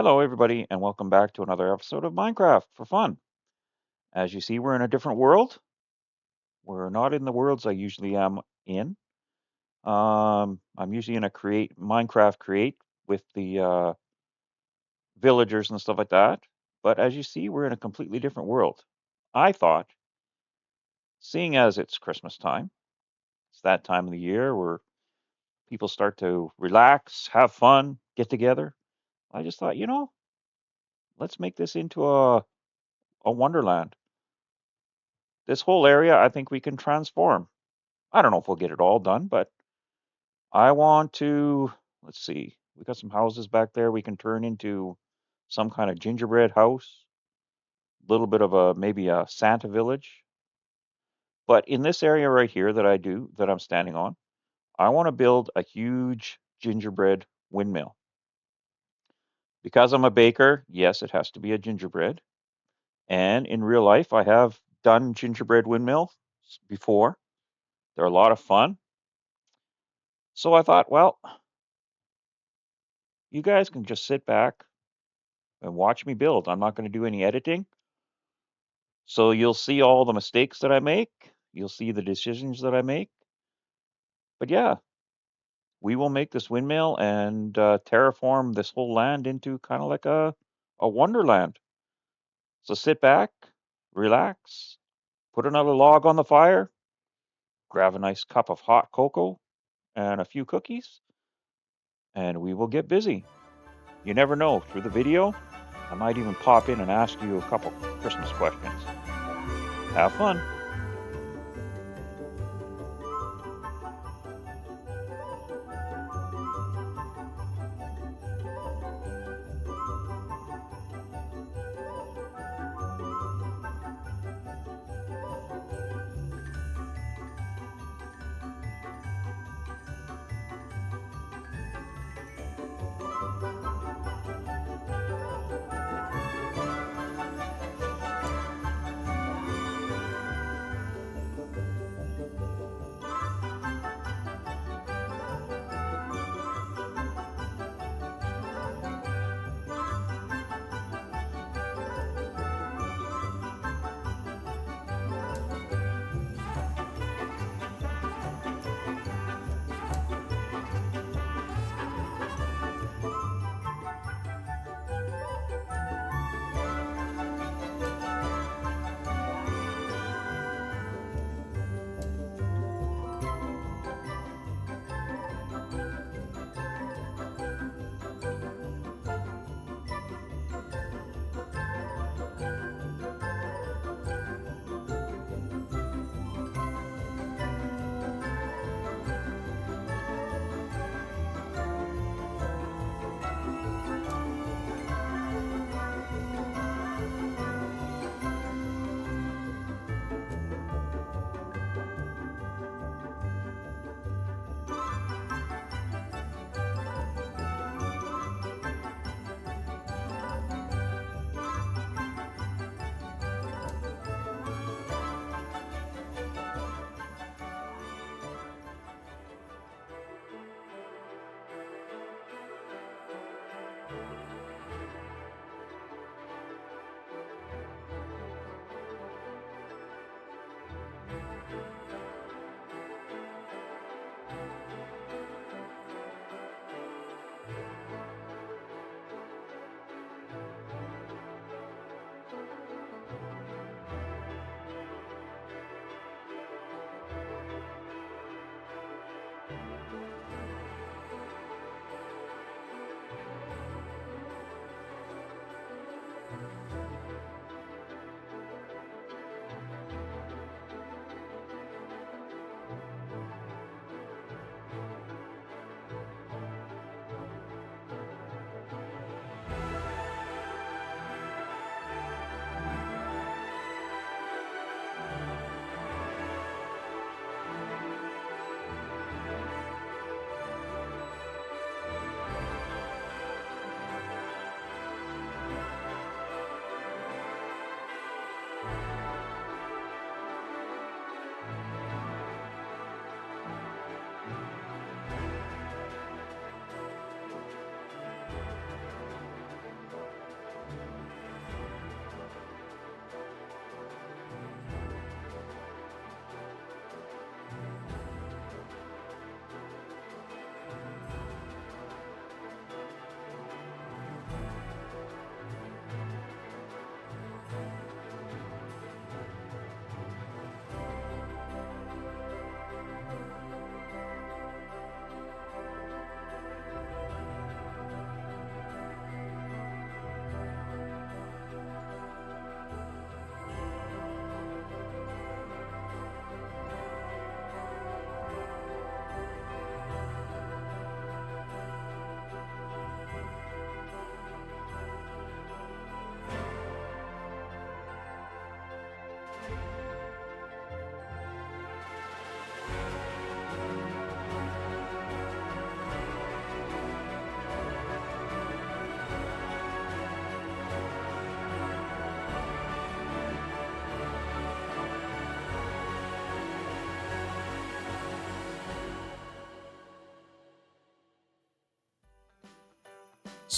Hello, everybody, and welcome back to another episode of Minecraft for fun. As you see, we're in a different world. We're not in the worlds I usually am in. I'm usually in a Minecraft create with the villagers and stuff like that. But as you see, we're in a completely different world. I thought, seeing as it's Christmas time, it's that time of the year where people start to relax, have fun, get together. I just thought, let's make this into a wonderland. This whole area, I think we can transform. I don't know if we'll get it all done, but I want to, let's see, we got some houses back there we can turn into some kind of gingerbread house, a little bit of maybe a Santa village. But in this area right here that I'm standing on, I want to build a huge gingerbread windmill. Because I'm a baker, yes, it has to be a gingerbread. And in real life, I have done gingerbread windmills before. They're a lot of fun. So I thought, well, you guys can just sit back and watch me build. I'm not going to do any editing. So you'll see all the mistakes that I make. You'll see the decisions that I make. But yeah, we will make this windmill and terraform this whole land into kind of like a wonderland. So sit back, relax, put another log on the fire, grab a nice cup of hot cocoa and a few cookies, and we will get busy. You never know, through the video, I might even pop in and ask you a couple Christmas questions. Have fun.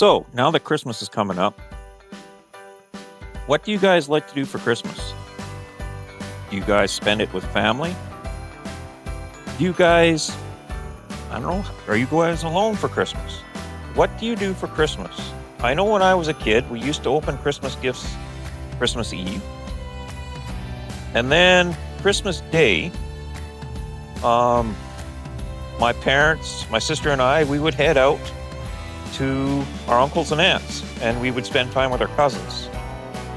So, now that Christmas is coming up, what do you guys like to do for Christmas? Do you guys spend it with family? Do you guys, I don't know, are you guys alone for Christmas? What do you do for Christmas? I know when I was a kid, we used to open Christmas gifts Christmas Eve. And then Christmas Day, my parents, my sister and I, we would head out to our uncles and aunts, and we would spend time with our cousins,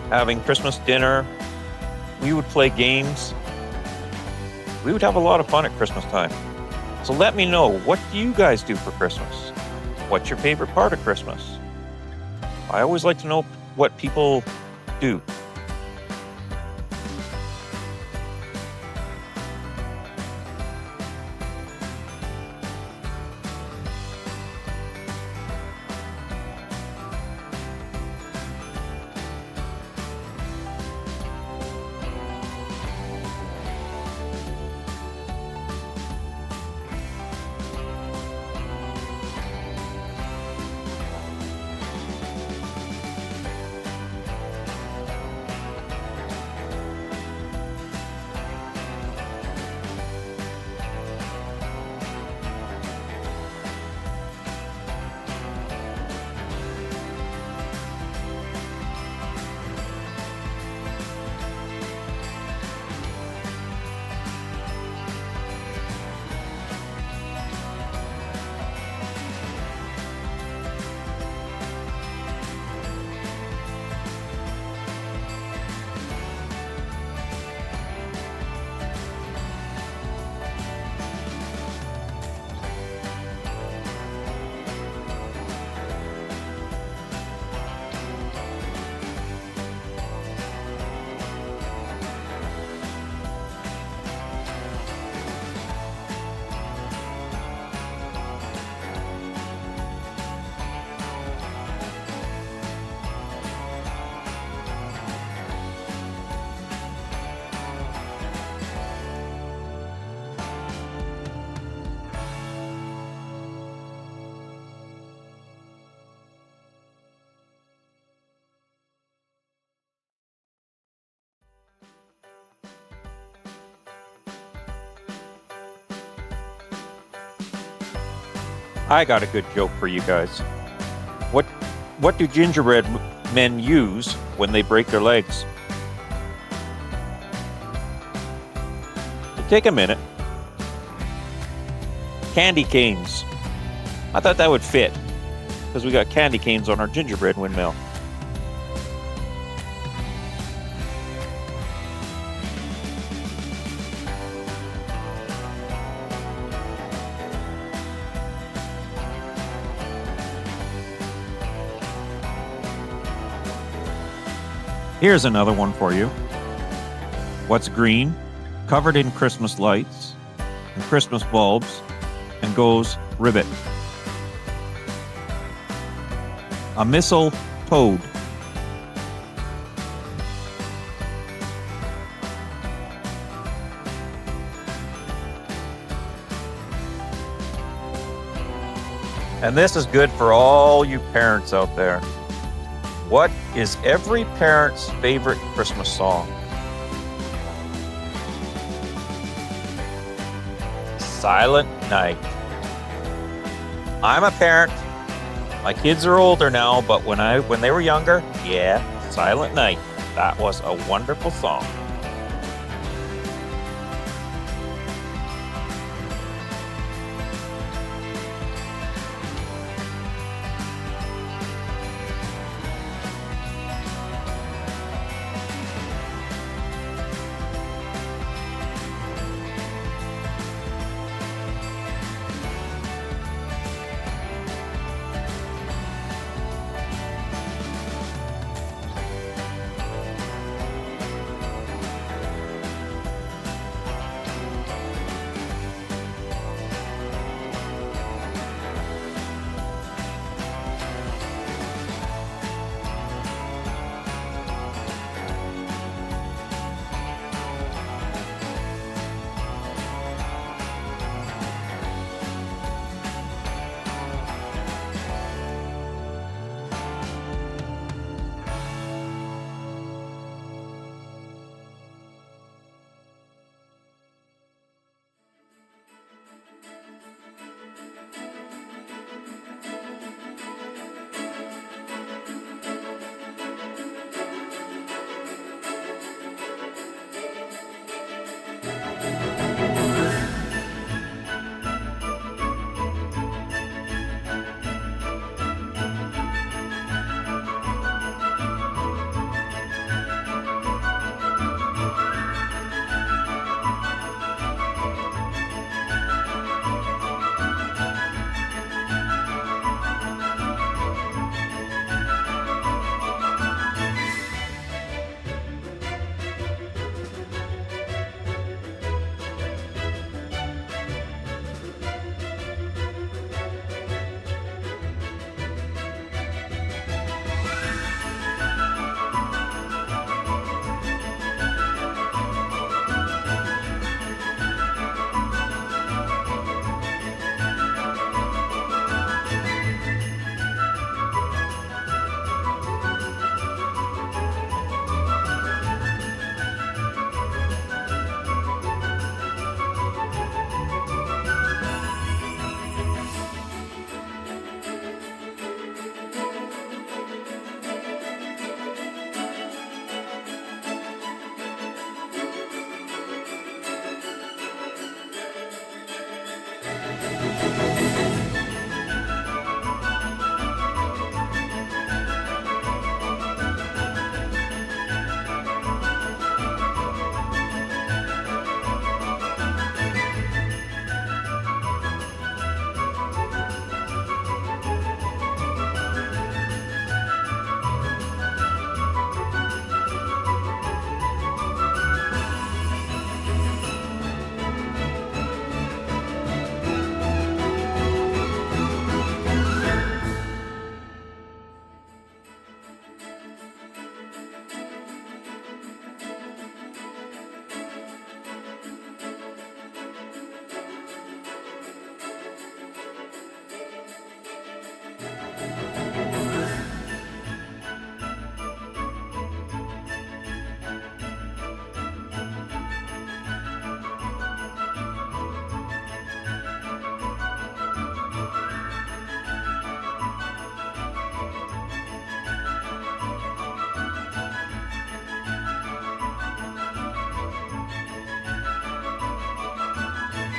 having Christmas dinner. We would play games. We would have a lot of fun at Christmas time. So let me know, what do you guys do for Christmas? What's your favorite part of Christmas? I always like to know what people do. I got a good joke for you guys. What do gingerbread men use when they break their legs? Take a minute. Candy canes. I thought that would fit, because we got candy canes on our gingerbread windmill. Here's another one for you. What's green, covered in Christmas lights and Christmas bulbs, and goes ribbit? A mistletoe toad. And this is good for all you parents out there. What is every parent's favorite Christmas song? Silent Night. I'm a parent. My kids are older now, but when they were younger, yeah, Silent Night. That was a wonderful song.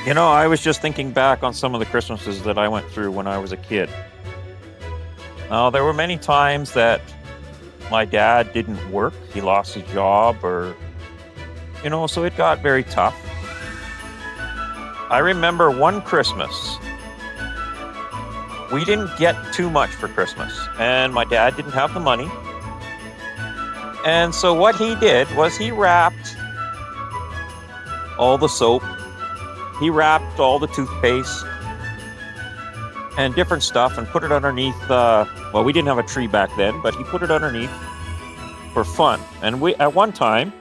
I was just thinking back on some of the Christmases that I went through when I was a kid. Now, there were many times that my dad didn't work. He lost his job, so it got very tough. I remember one Christmas, we didn't get too much for Christmas, and my dad didn't have the money. And so what he did was he wrapped all the soap, he wrapped all the toothpaste and different stuff and put it underneath, we didn't have a tree back then, but he put it underneath for fun. And at one time,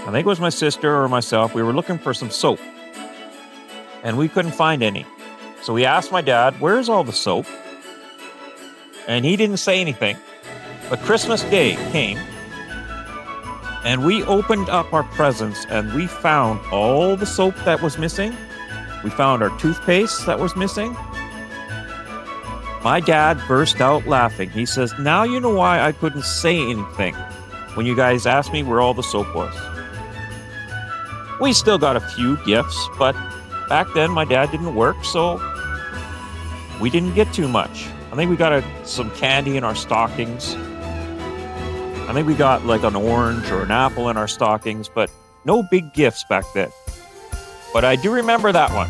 I think it was my sister or myself, we were looking for some soap and we couldn't find any. So we asked my dad, "Where's all the soap?" And he didn't say anything. But Christmas Day came and we opened up our presents and we found all the soap that was missing. We found our toothpaste that was missing. My dad burst out laughing. He says, "Now you know why I couldn't say anything when you guys asked me where all the soap was." We still got a few gifts, but back then my dad didn't work, so we didn't get too much. I think we got some candy in our stockings. I think we got like an orange or an apple in our stockings, but no big gifts back then. But I do remember that one.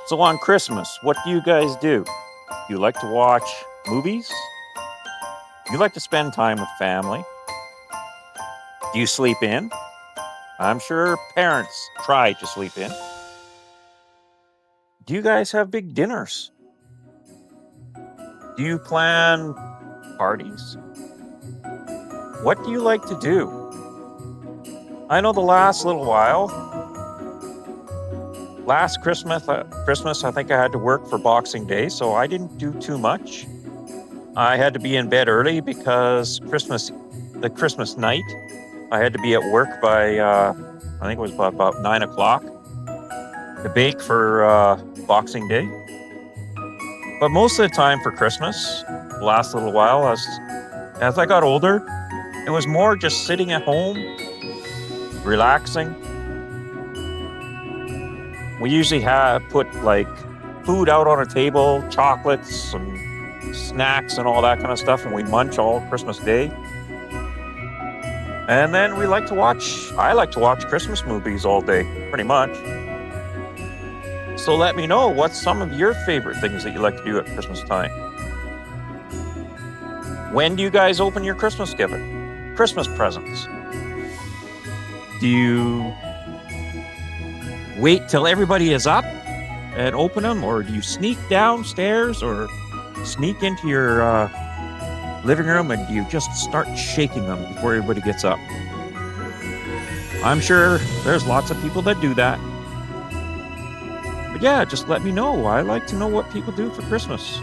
So on Christmas, what do you guys do? You like to watch movies? You like to spend time with family? Do you sleep in? I'm sure parents try to sleep in. Do you guys have big dinners? Do you plan parties? What do you like to do? I know the last little while, last Christmas, I think I had to work for Boxing Day, so I didn't do too much. I had to be in bed early because the Christmas night, I had to be at work by, I think it was about 9 o'clock to bake for Boxing Day. But most of the time for Christmas, the last little while, as I got older, it was more just sitting at home, relaxing. We usually put like food out on a table, chocolates and snacks and all that kind of stuff, and we munch all Christmas Day. And then I like to watch Christmas movies all day, pretty much. So let me know, what's some of your favorite things that you like to do at Christmas time? When do you guys open your Christmas presents? Do you wait till everybody is up and open them, or do you sneak downstairs or sneak into your living room and you just start shaking them before everybody gets up? I'm sure there's lots of people that do that. But yeah, just let me know. I like to know what people do for Christmas.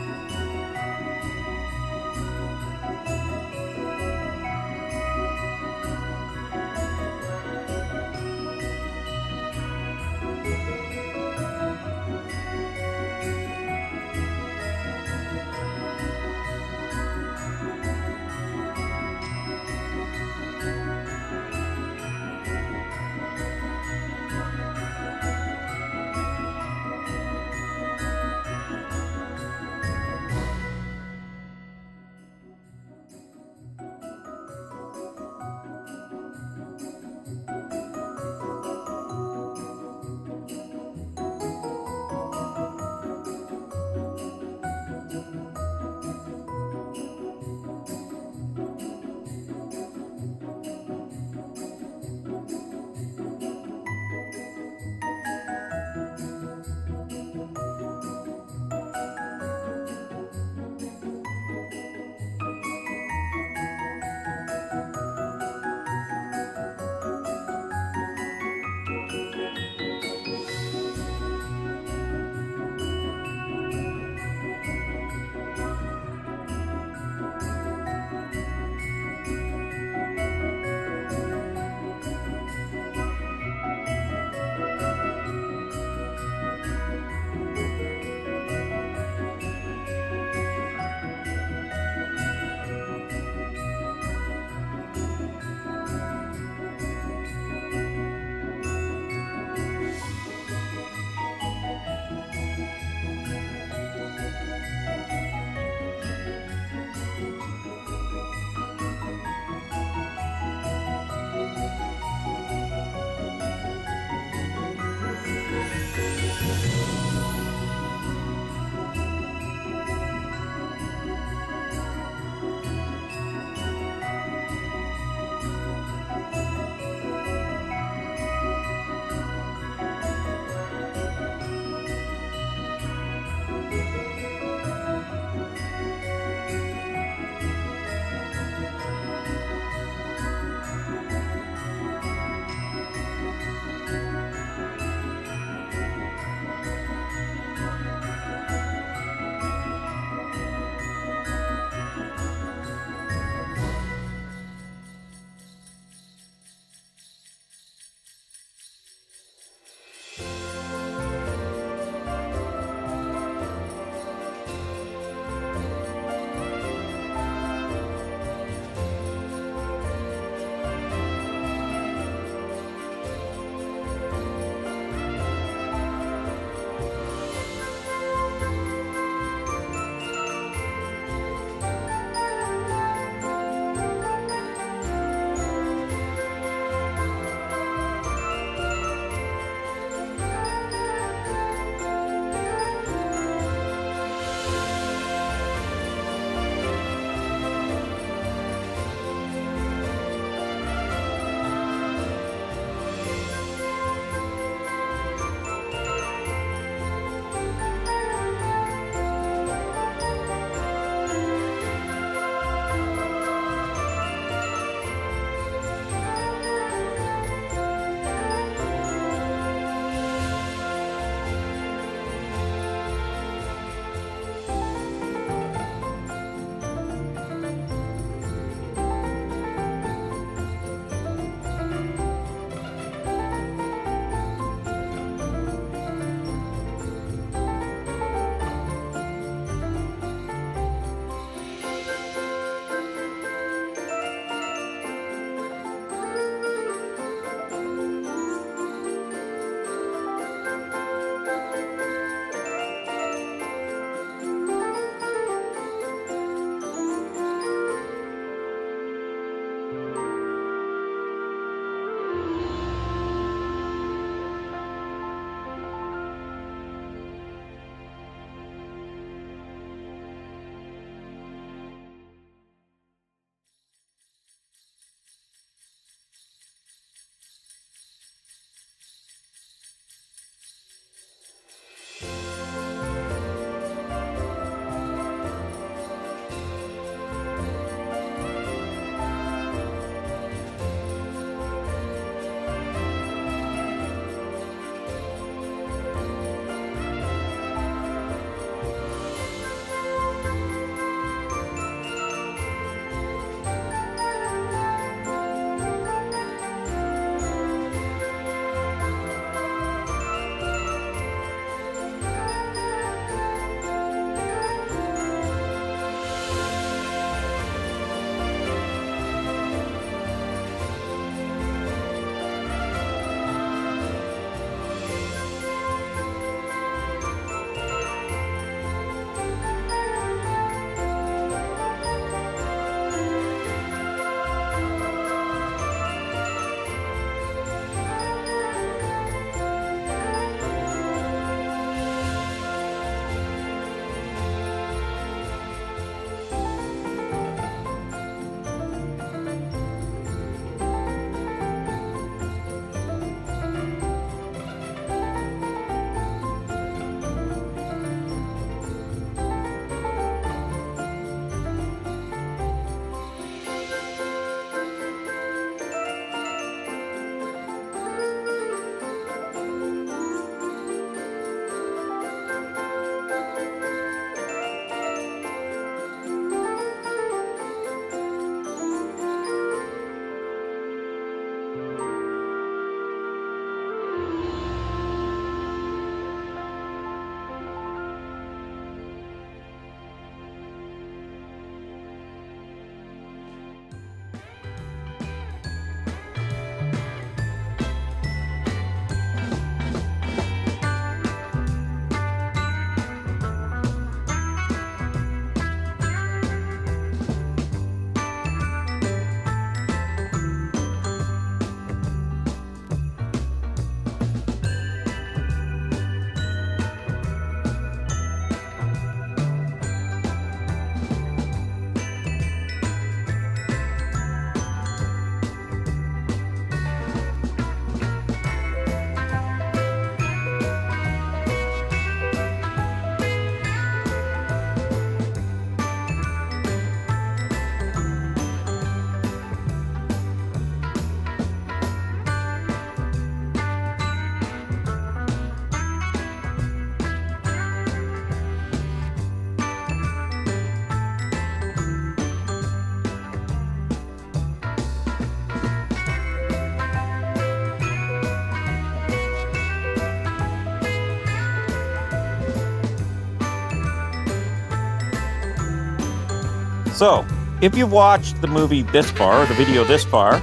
So, if you've watched the movie this far, or the video this far,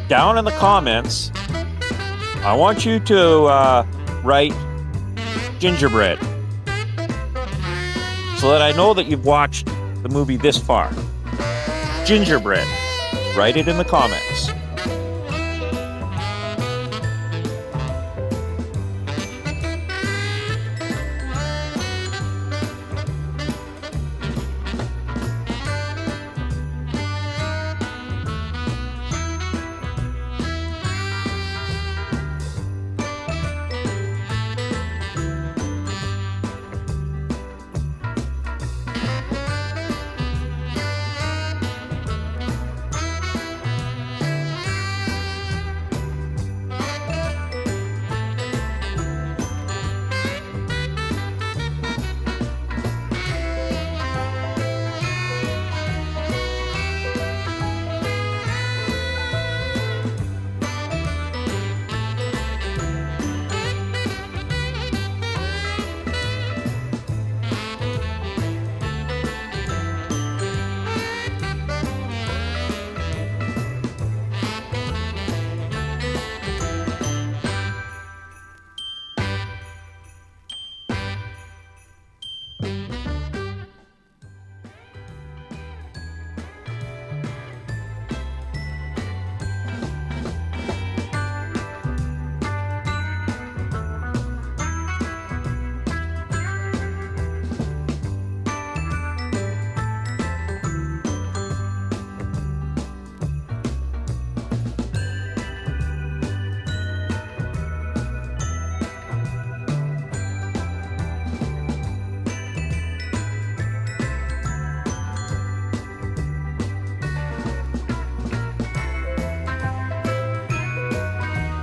down in the comments, I want you to write gingerbread so that I know that you've watched the movie this far. Gingerbread. Write it in the comments.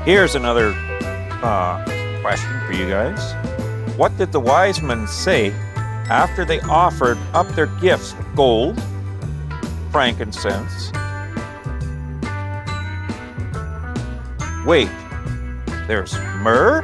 Here's another question for you guys. What did the wise men say after they offered up their gifts, gold, frankincense? Wait, there's myrrh?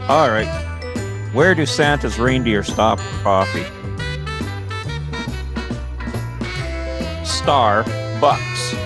All right. Where do Santa's reindeer stop for coffee? Starbucks.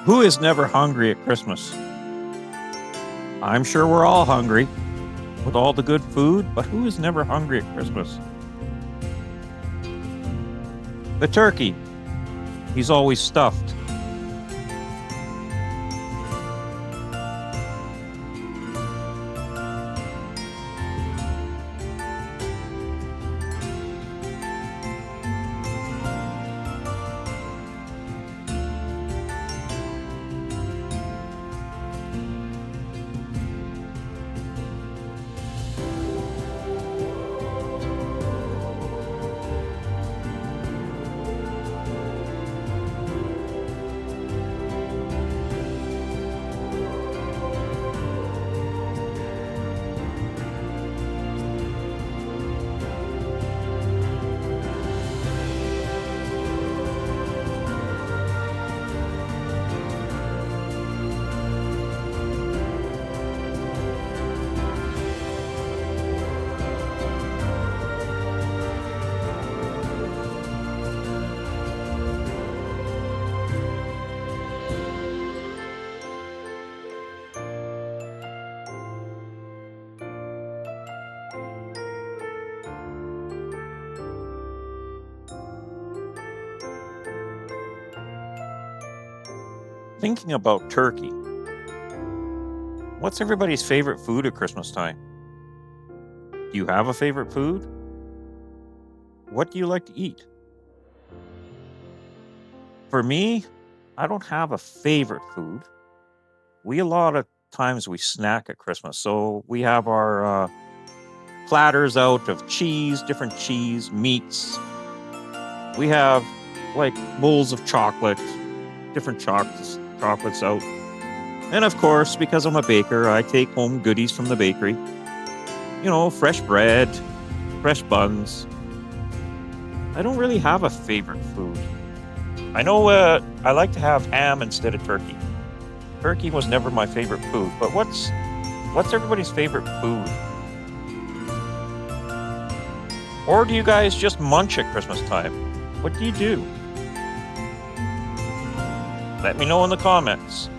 Who is never hungry at Christmas? I'm sure we're all hungry with all the good food, but who is never hungry at Christmas? The turkey. He's always stuffed. Thinking about turkey, what's everybody's favorite food at Christmas time? Do you have a favorite food? What do you like to eat? For me, I don't have a favorite food. A lot of times we snack at Christmas. So we have our platters out of cheese, different cheese, meats. We have like bowls of chocolate, different chocolates out. And of course, because I'm a baker, I take home goodies from the bakery. Fresh bread, fresh buns. I don't really have a favorite food. I know I like to have ham instead of turkey. Turkey was never my favorite food, but what's everybody's favorite food? Or do you guys just munch at Christmas time? What do you do? Let me know in the comments.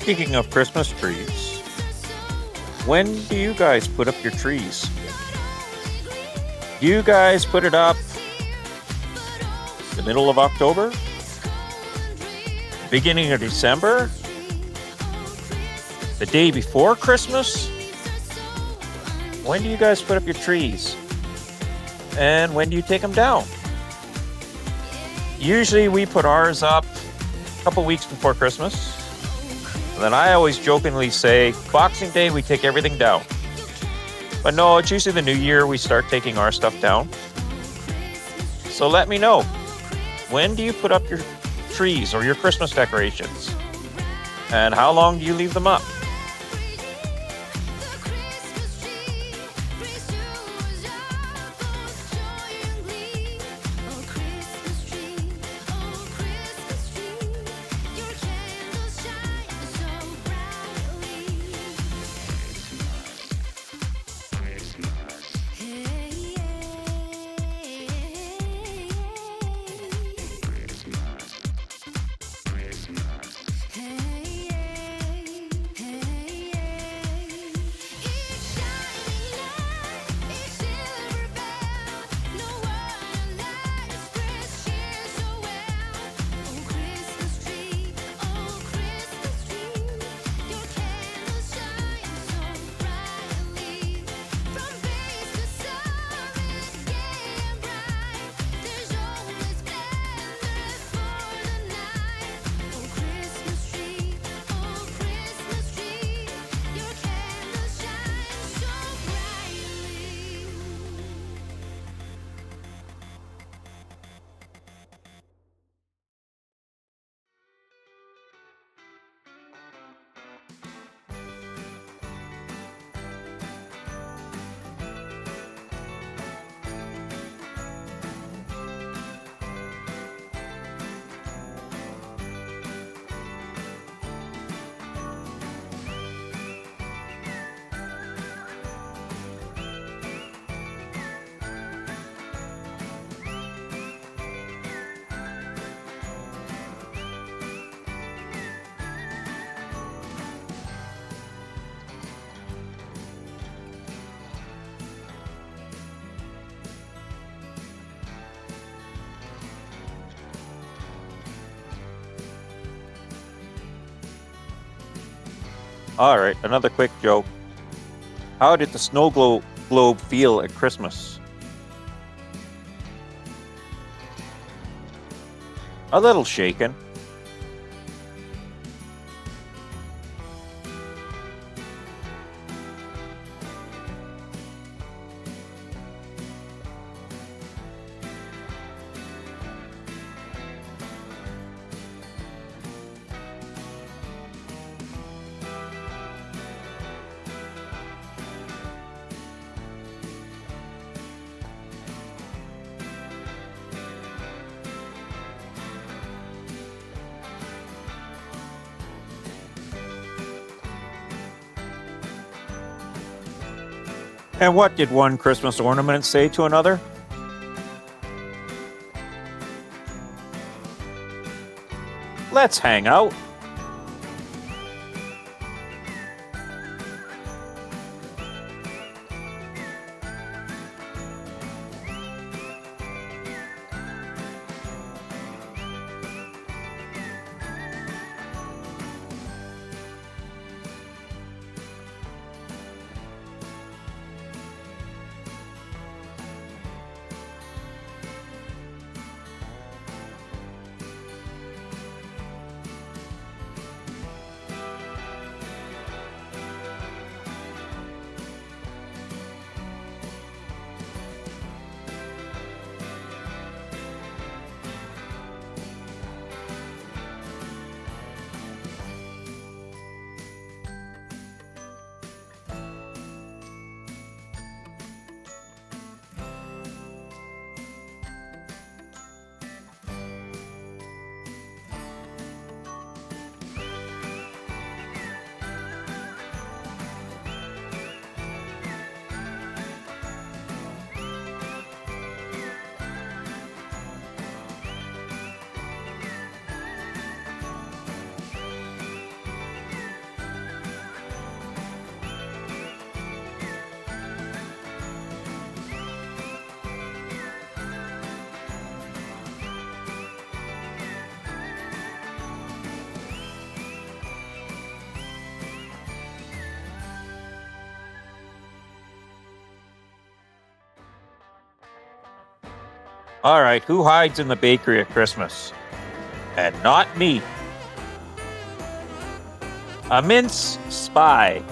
Speaking of Christmas trees, when do you guys put up your trees? Do you guys put it up the middle of October? Beginning of December? The day before Christmas? When do you guys put up your trees? And when do you take them down? Usually we put ours up a couple weeks before Christmas. And then I always jokingly say, Boxing Day, we take everything down. But no, it's usually the new year we start taking our stuff down. So let me know. When do you put up your trees or your Christmas decorations? And how long do you leave them up? All right, another quick joke. How did the globe feel at Christmas? A little shaken. And what did one Christmas ornament say to another? Let's hang out. All right, who hides in the bakery at Christmas? And not me. A mince spy.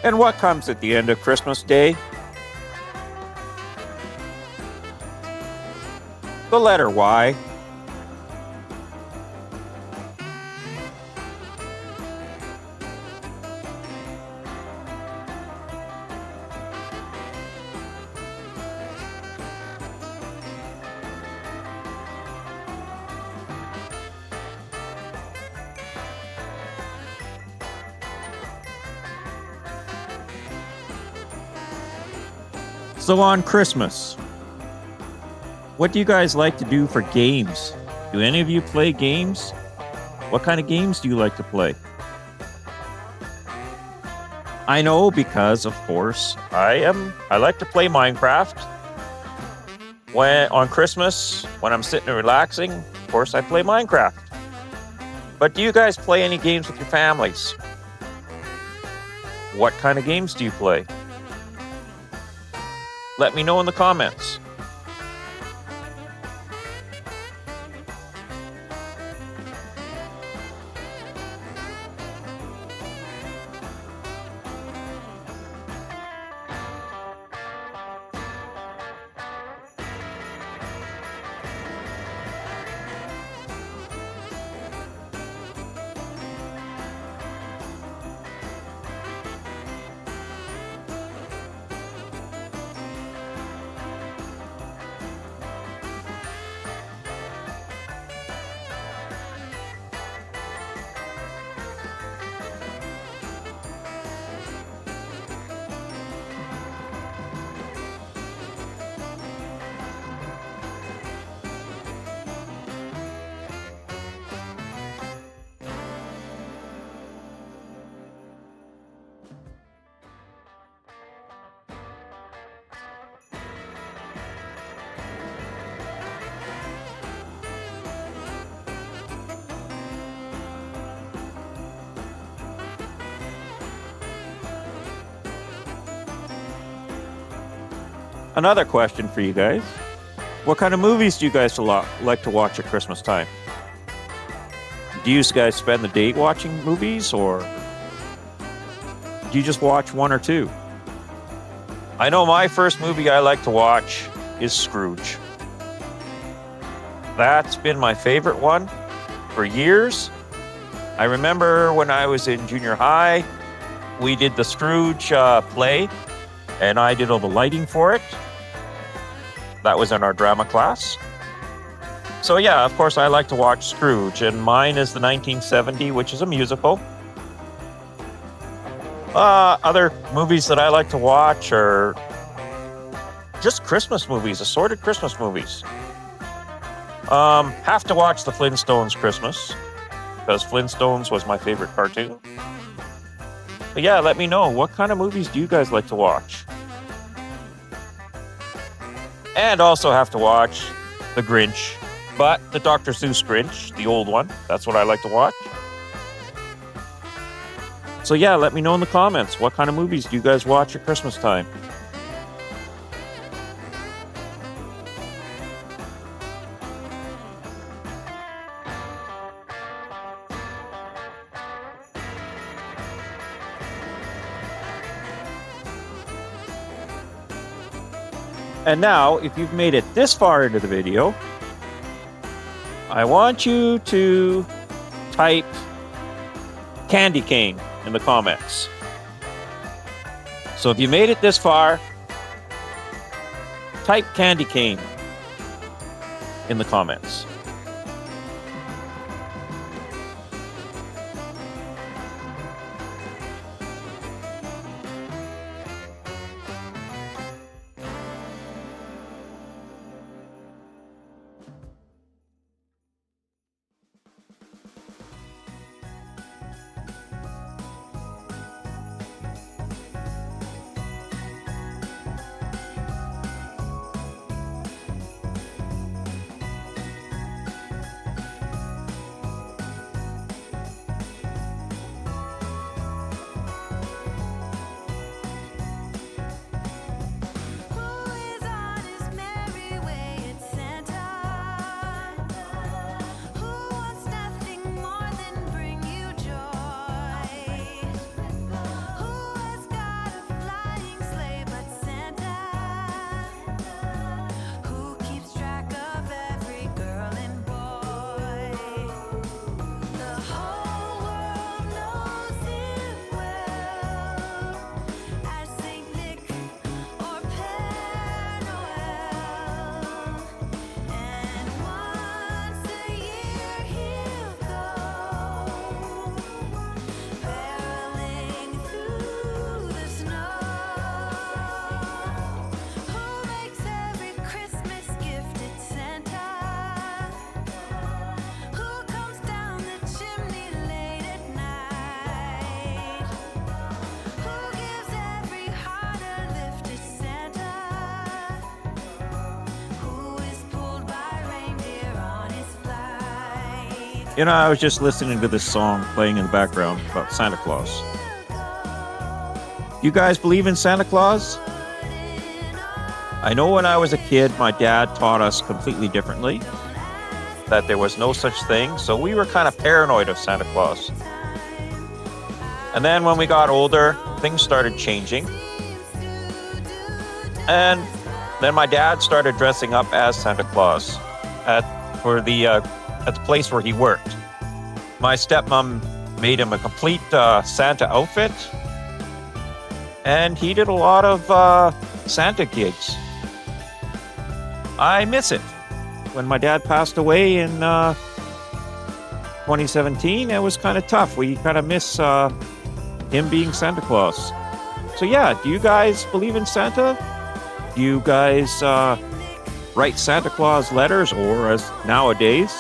And what comes at the end of Christmas Day? The letter Y. So on Christmas, what do you guys like to do for games? Do any of you play games? What kind of games do you like to play? I know because, of course, I like to play Minecraft. On Christmas, when I'm sitting and relaxing, of course, I play Minecraft. But do you guys play any games with your families? What kind of games do you play? Let me know in the comments. Another question for you guys. What kind of movies do you guys like to watch at Christmas time? Do you guys spend the day watching movies, or do you just watch one or two? I know my first movie I like to watch is Scrooge. That's been my favorite one for years. I remember when I was in junior high, we did the Scrooge play, and I did all the lighting for it. That was in our drama class. So yeah, of course, I like to watch Scrooge, and mine is the 1970, which is a musical. Other movies that I like to watch are just Christmas movies, assorted Christmas movies. Have to watch the Flintstones Christmas, because Flintstones was my favorite cartoon. But yeah, let me know, what kind of movies do you guys like to watch? And also have to watch The Grinch, but the Dr. Seuss Grinch, the old one. That's what I like to watch. So yeah, let me know in the comments, what kind of movies do you guys watch at Christmas time? And now, if you've made it this far into the video, I want you to type candy cane in the comments. So if you made it this far, type candy cane in the comments. I was just listening to this song playing in the background about Santa Claus. You guys believe in Santa Claus? I know when I was a kid, my dad taught us completely differently, that there was no such thing, so we were kind of paranoid of Santa Claus. And then when we got older, things started changing. And then my dad started dressing up as Santa Claus at the place where he worked. My stepmom made him a complete Santa outfit, and he did a lot of Santa gigs. I miss it. When my dad passed away in 2017, it was kind of tough. We kind of miss him being Santa Claus. So yeah, do you guys believe in Santa? Do you guys write Santa Claus letters, or as nowadays,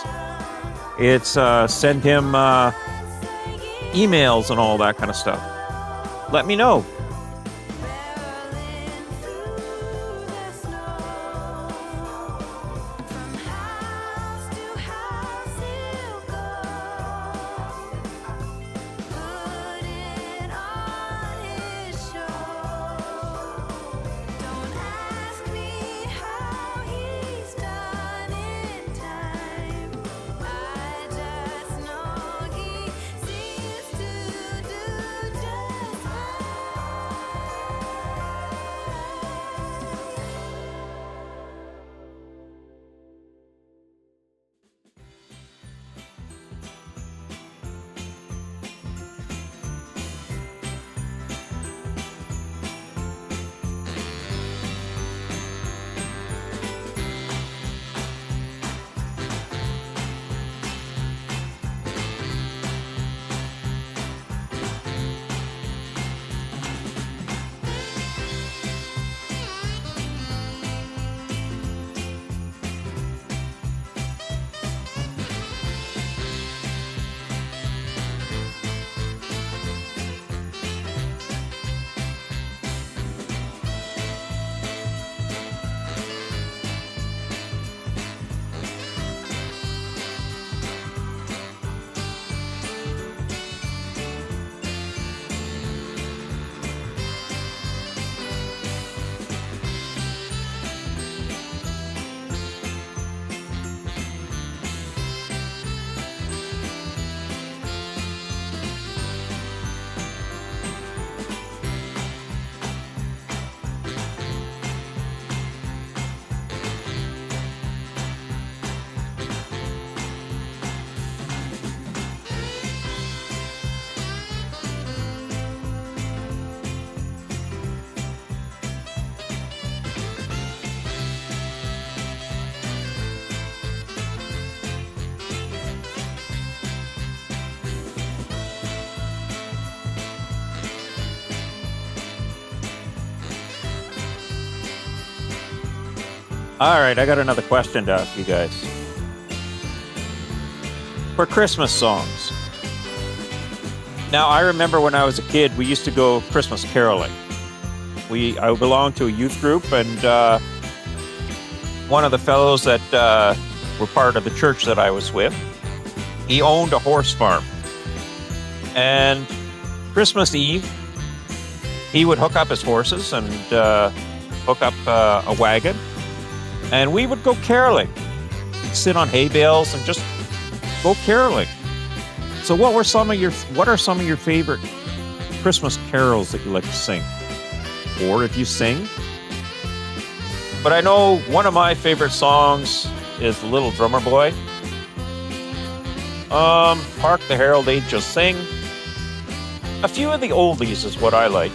it's send him emails and all that kind of stuff? Let me know. All right, I got another question to ask you guys. For Christmas songs. Now, I remember when I was a kid, we used to go Christmas caroling. I belonged to a youth group, and one of the fellows that were part of the church that I was with, he owned a horse farm. And Christmas Eve, he would hook up his horses and hook up a wagon, and we would go caroling. We'd sit on hay bales and just go caroling. So what are some of your favorite Christmas carols that you like to sing? Or if you sing? But I know one of my favorite songs is The Little Drummer Boy. Hark the Herald Angels Sing. A few of the oldies is what I like.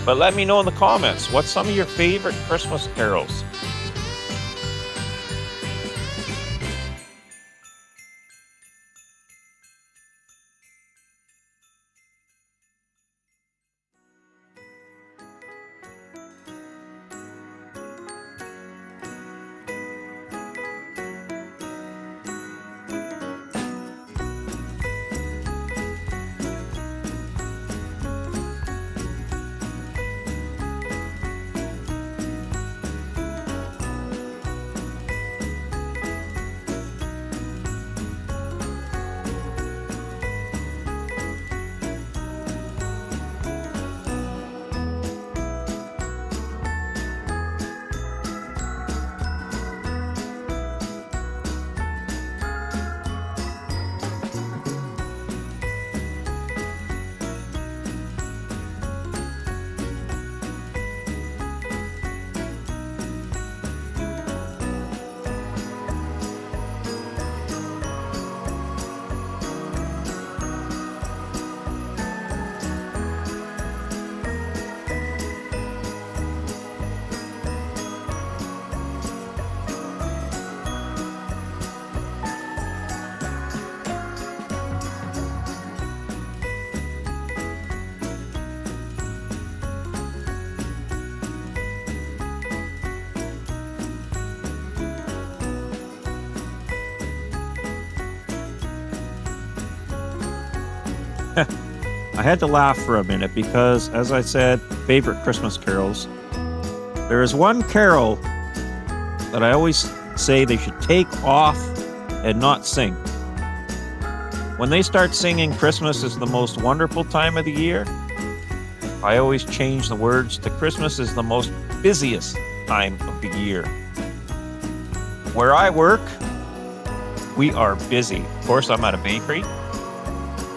But let me know in the comments, what's some of your favorite Christmas carols? I had to laugh for a minute because, as I said, favorite Christmas carols. There is one carol that I always say they should take off and not sing. When they start singing Christmas is the most wonderful time of the year, I always change the words to Christmas is the most busiest time of the year. Where I work, we are busy. Of course, I'm at a bakery.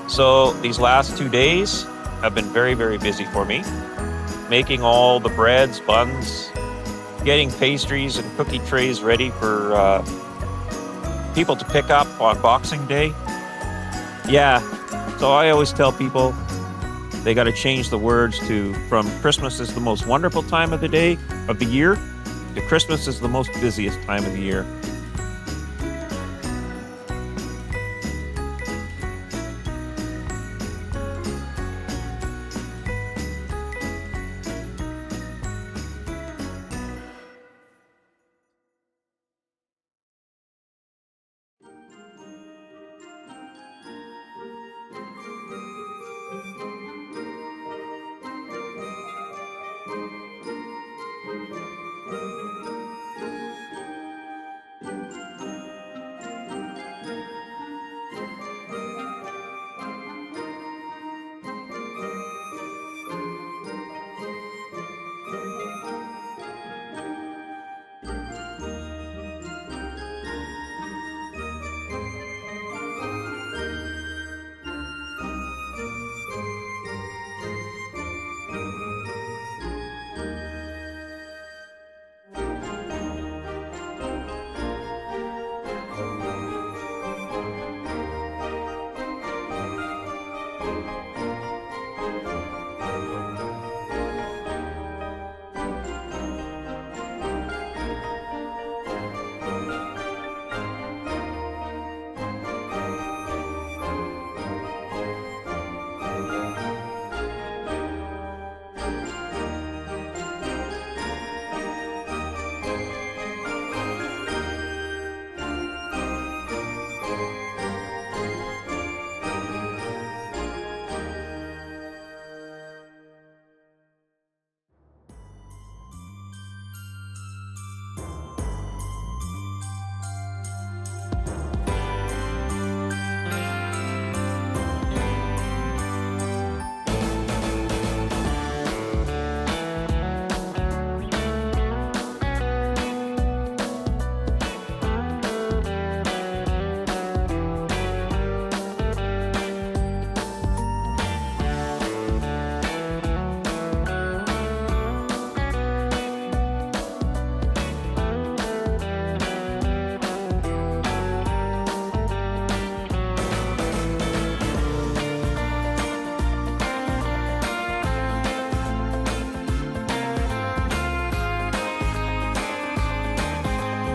So these last 2 days have been very, very busy for me. Making all the breads, buns, getting pastries and cookie trays ready for people to pick up on Boxing Day. Yeah, so I always tell people they got to change the words to from Christmas is the most wonderful time of the year to Christmas is the most busiest time of the year.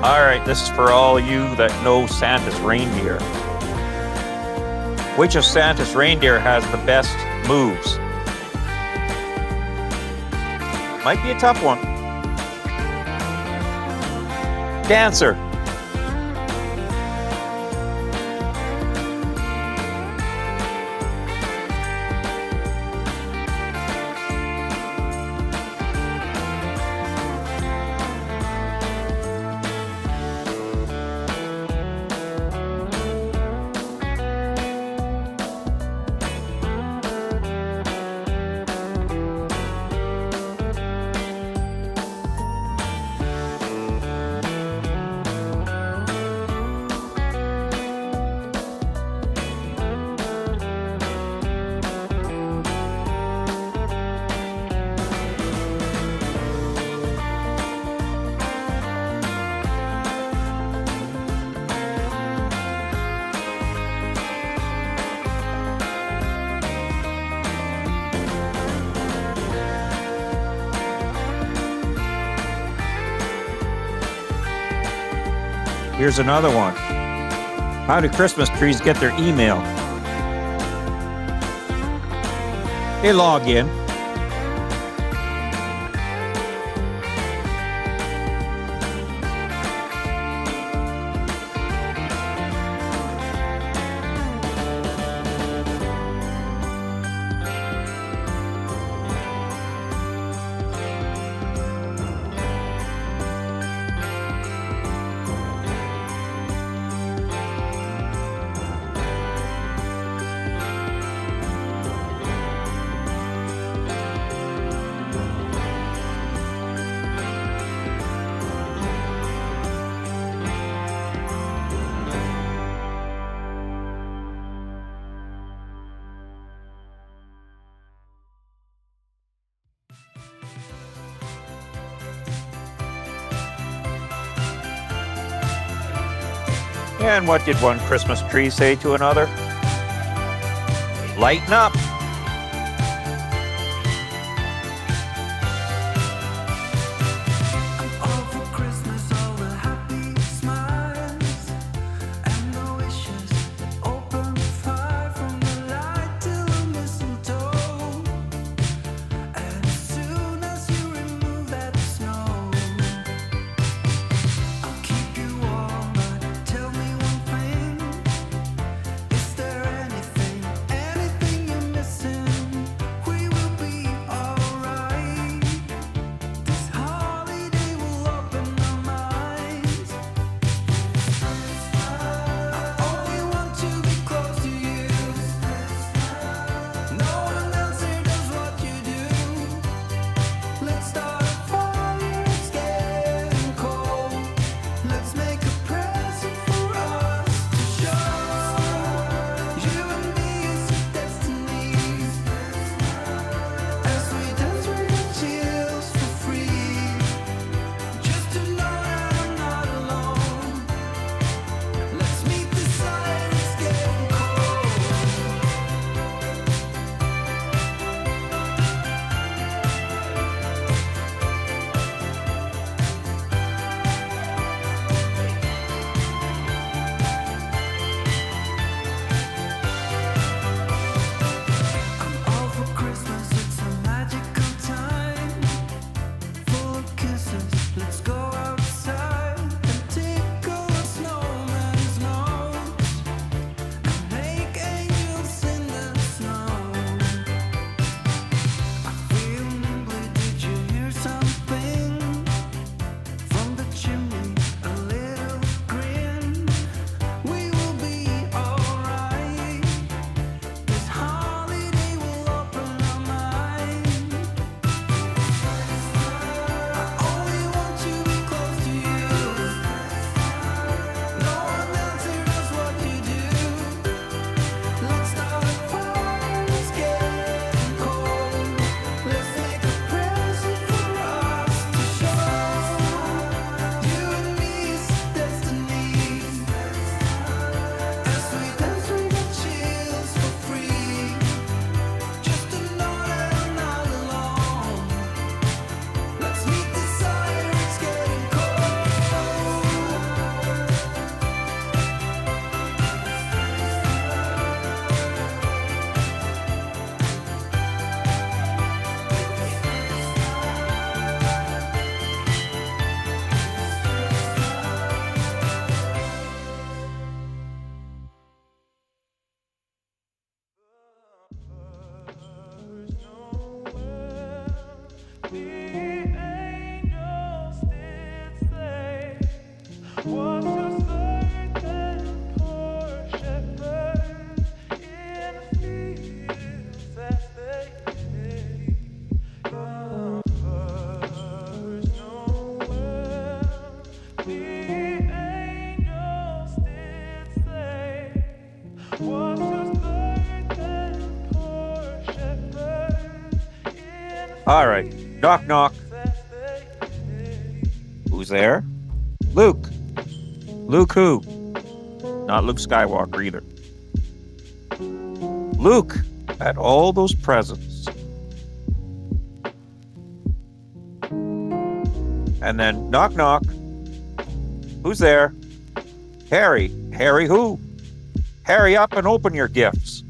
All right, this is for all you that know Santa's reindeer. Which of Santa's reindeer has the best moves? Might be a tough one. Dancer. Here's another one. How do Christmas trees get their email? They log in. And what did one Christmas tree say to another? Lighten up. All right. Knock, knock. Who's there? Luke. Luke who? Not Luke Skywalker either. Luke had all those presents. And then knock, knock. Who's there? Harry. Harry who? Hurry up and open your gifts.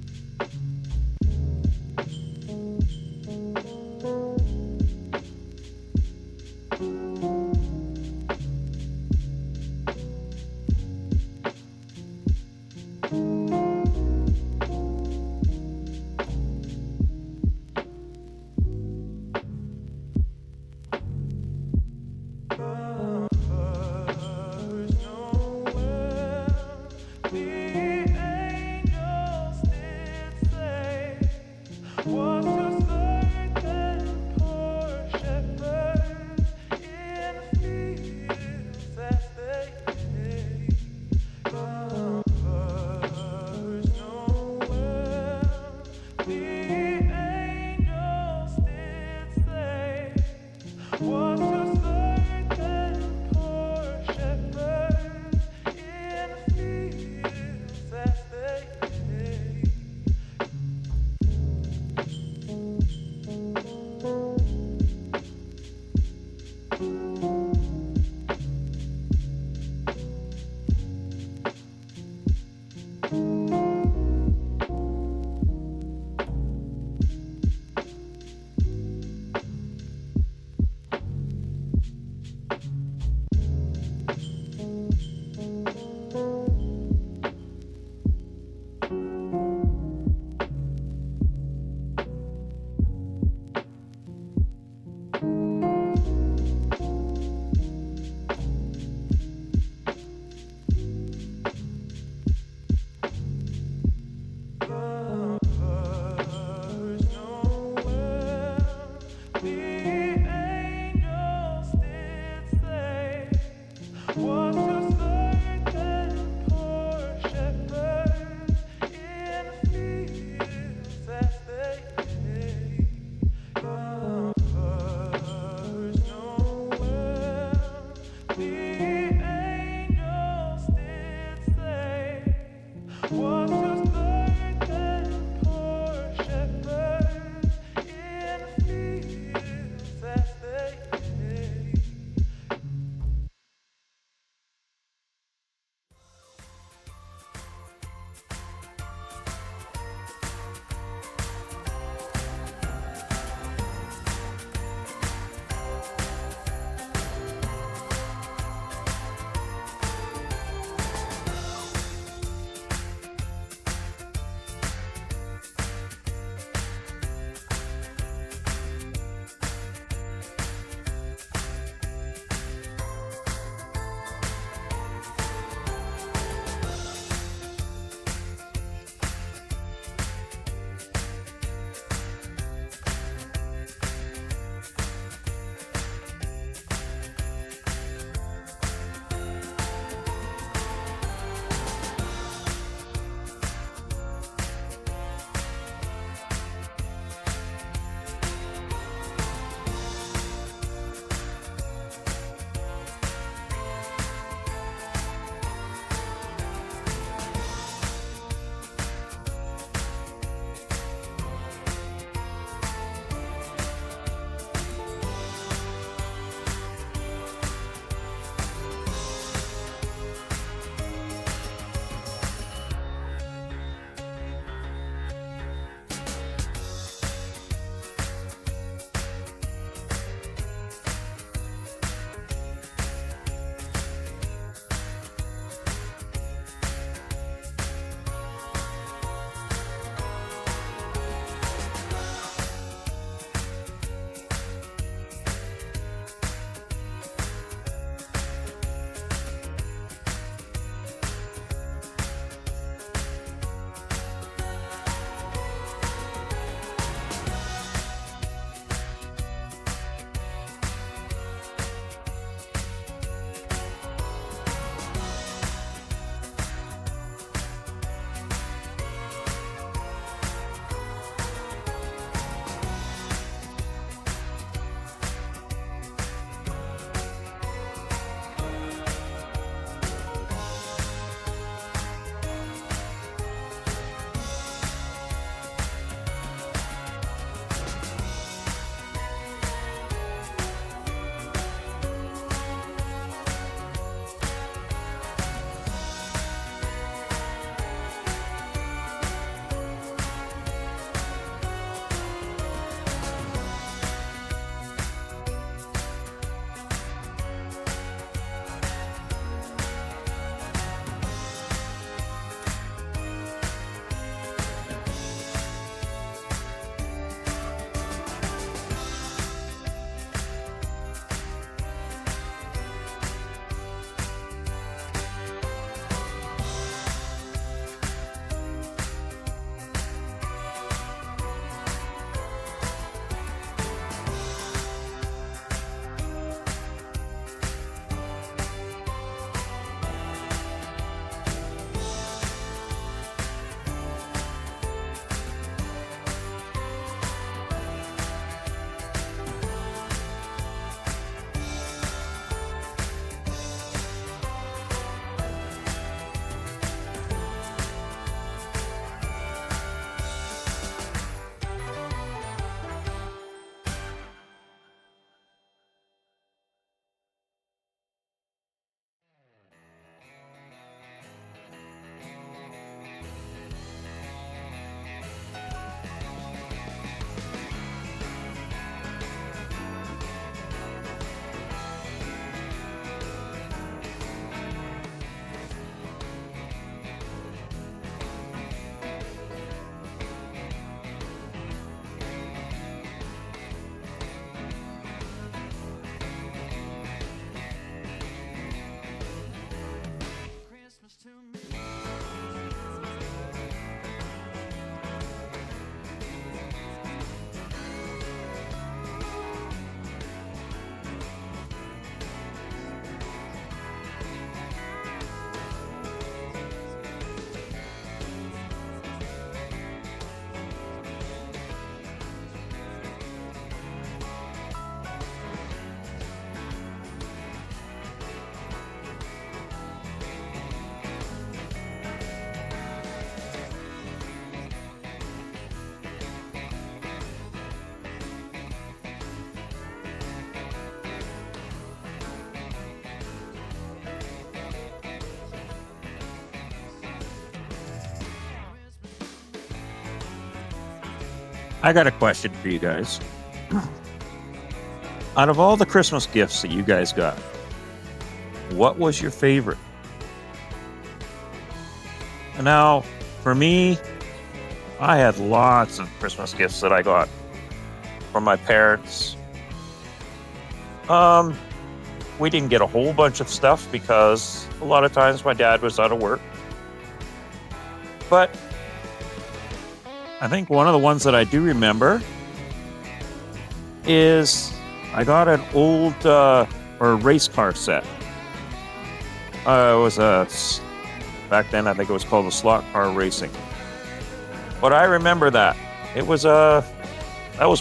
Lovers nowhere. The angels did say, was a certain poor shepherd in I got a question for you guys. Out of all the Christmas gifts that you guys got, what was your favorite? Now, for me, I had lots of Christmas gifts that I got from my parents. We didn't get a whole bunch of stuff because a lot of times my dad was out of work. But I think one of the ones that I do remember is I got an old race car set. It was back then I think it was called a slot car racing. But I remember that. That was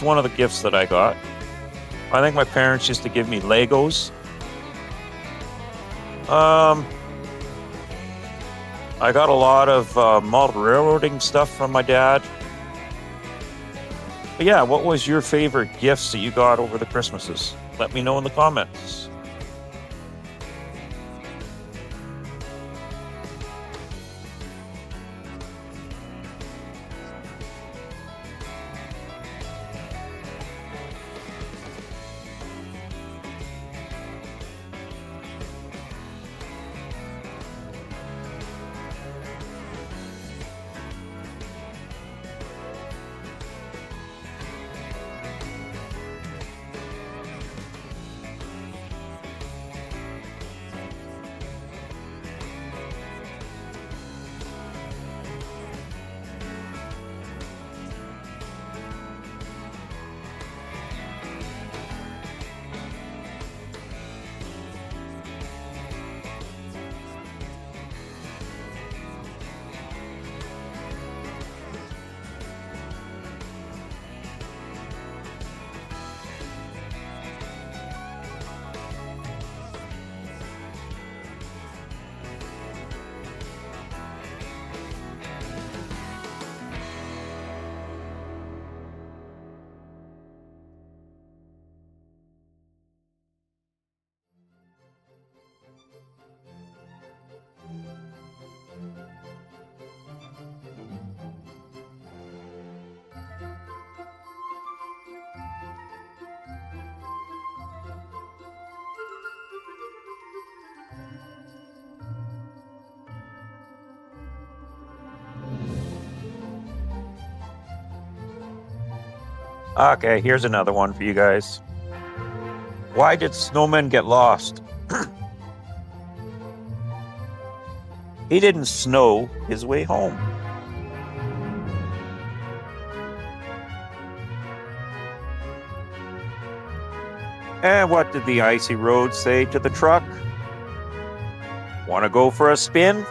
one of the gifts that I got. I think my parents used to give me Legos. I got a lot of model railroading stuff from my dad. But yeah, what was your favorite gifts that you got over the Christmases? Let me know in the comments. Okay, here's another one for you guys. Why did Snowman get lost? He didn't snow his way home. And what did the icy road say to the truck? Want to go for a spin?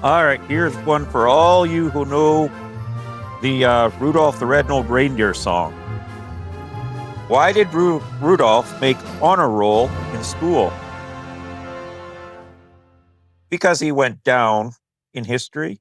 All right, here's one for all you who know the Rudolph the Red-Nosed Reindeer song. Why did Rudolph make honor roll in school? because he went down in history.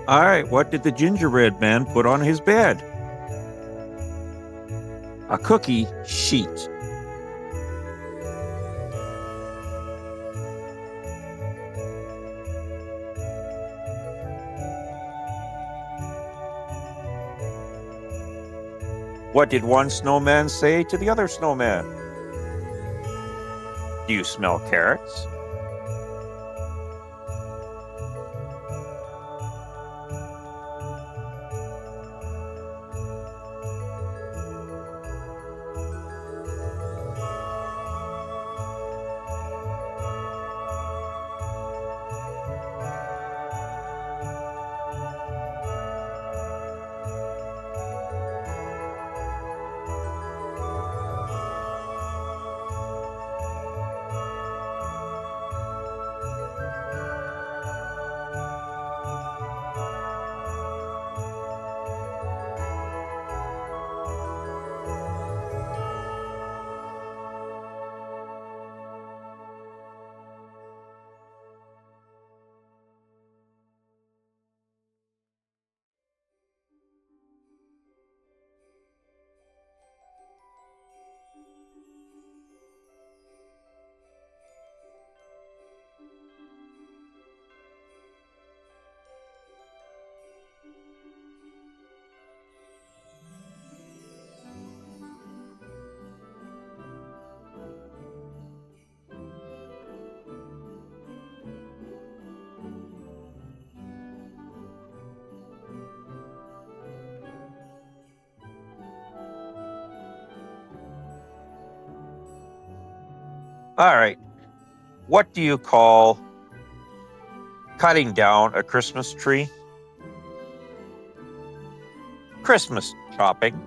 All right, what did the gingerbread man put on his bed? A cookie sheet. What did one snowman say to the other snowman? Do you smell carrots? All right, what do you call cutting down a Christmas tree? Christmas chopping.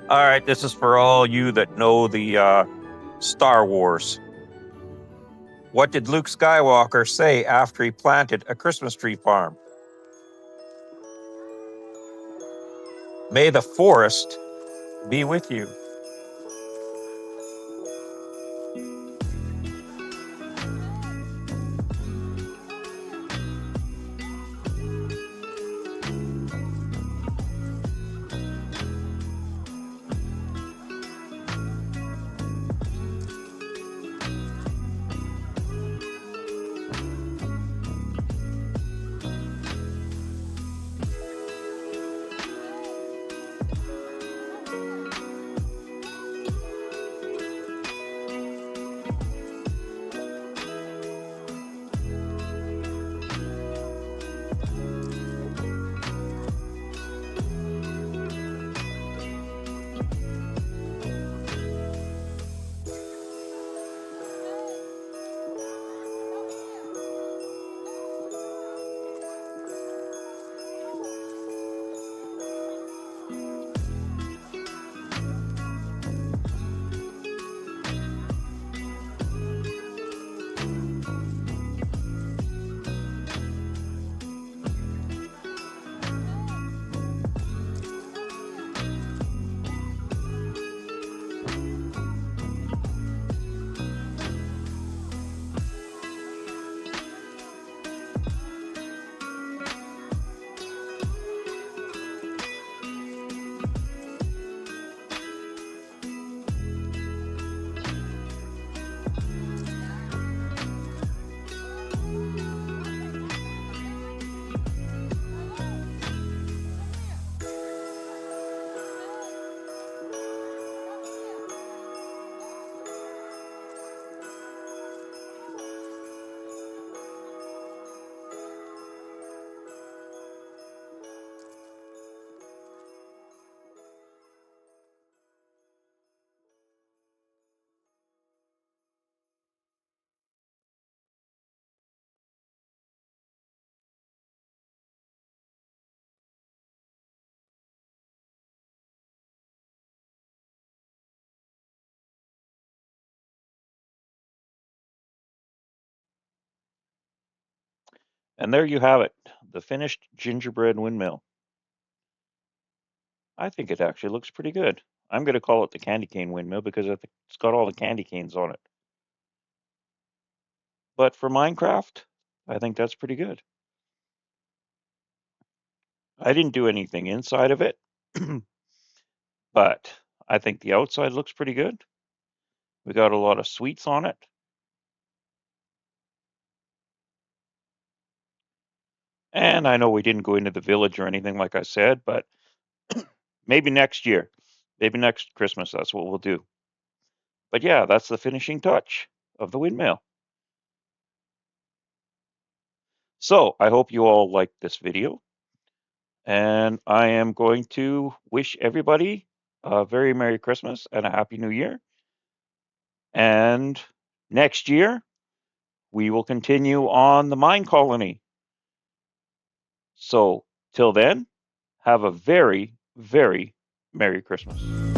All right, this is for all you that know the Star Wars. What did Luke Skywalker say after he planted a Christmas tree farm? May the forest be with you. And there you have it, the finished gingerbread windmill. I think it actually looks pretty good. I'm going to call it the candy cane windmill because I think it's got all the candy canes on it. But for Minecraft, I think that's pretty good. I didn't do anything inside of it, but I think the outside looks pretty good. We got a lot of sweets on it. And I know we didn't go into the village or anything like I said, but maybe next year, maybe next Christmas, that's what we'll do. But yeah, that's the finishing touch of the windmill. So I hope you all liked this video, and I am going to wish everybody a very Merry Christmas and a Happy New Year. And next year, we will continue on the mine colony. So till then, have a very, very Merry Christmas.